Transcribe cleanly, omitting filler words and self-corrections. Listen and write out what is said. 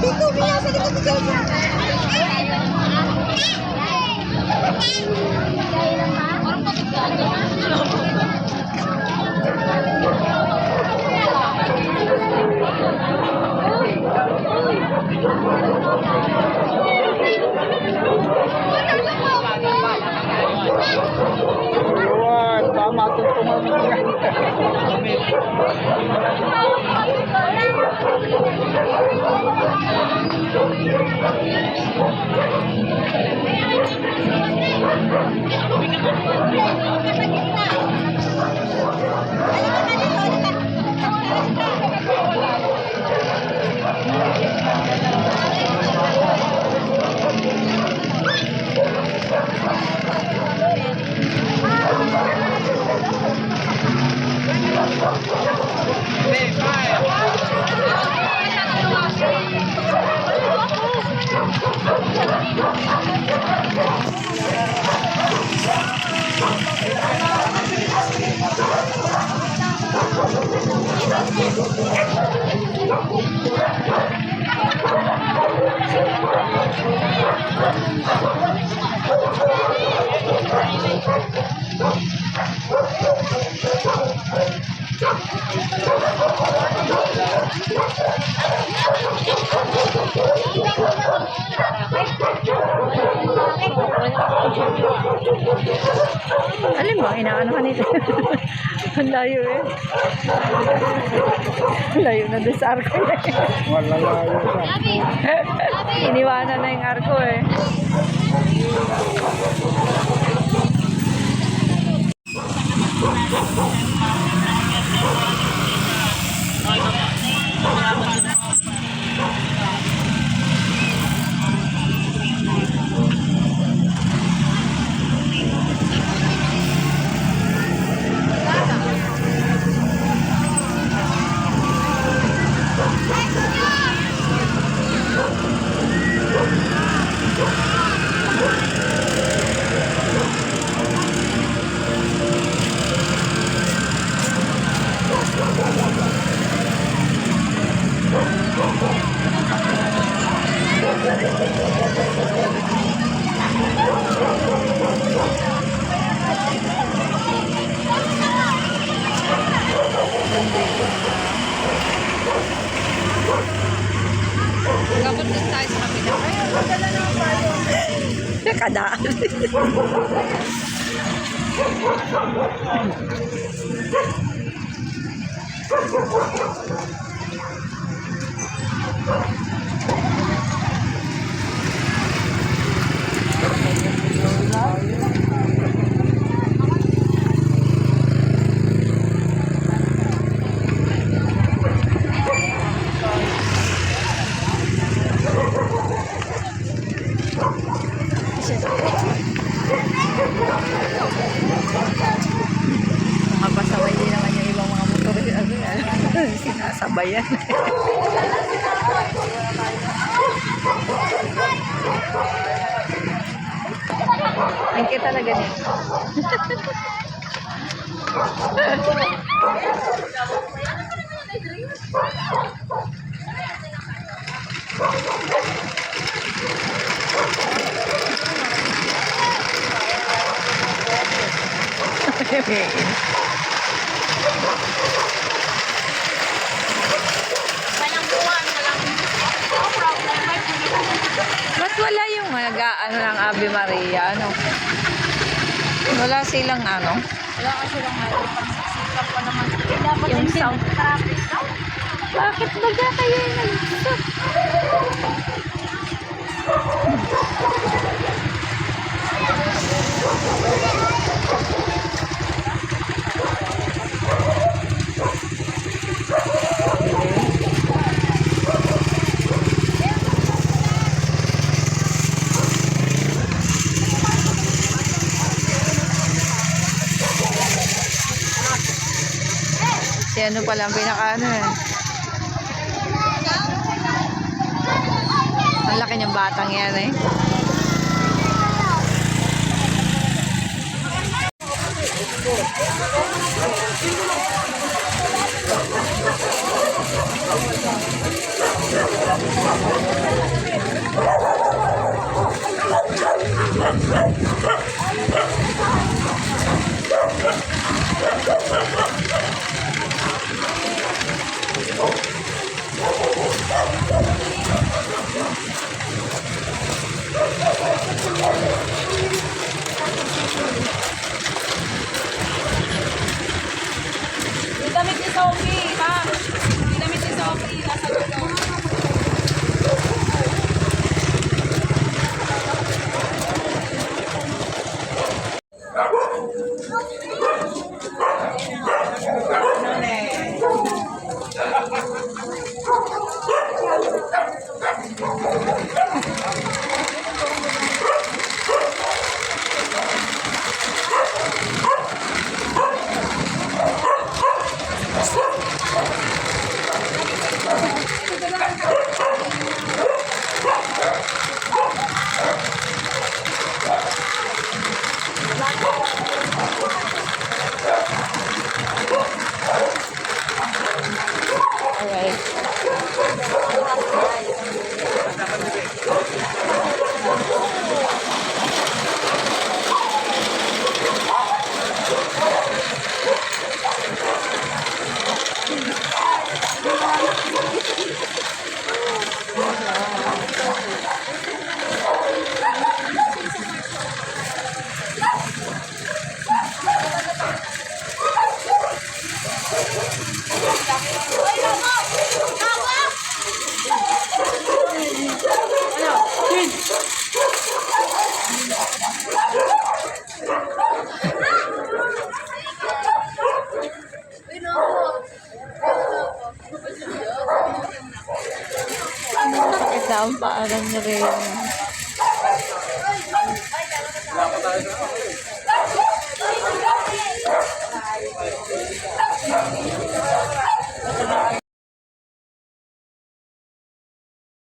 Dito, Mia, sa likod dito. Tama, tuntungan mo yan. Alam mo, inaano ka nito. Ang layo eh. Layo na doon sa arko eh. Wala layo siya. Iniwanan na yung arko eh. Kapag din tayo sa kapila. Ay, magdala na ang palo. Kadaan. Makapasaway din naman yung ibang mga motor. Sinasabayan. Ang kita talaga nito. Ba't wala yung ano ng Ave Maria? Ano? Wala silang ano? Wala ka silang pagsisikap pa naman. Dapat Yung din sound. traffic daw. Bakit baga kayo nagsuso? Si ano pala ang pinaka-ano eh. Ang laki niyang batang yan eh. Alright. Ito ang paalam na rin.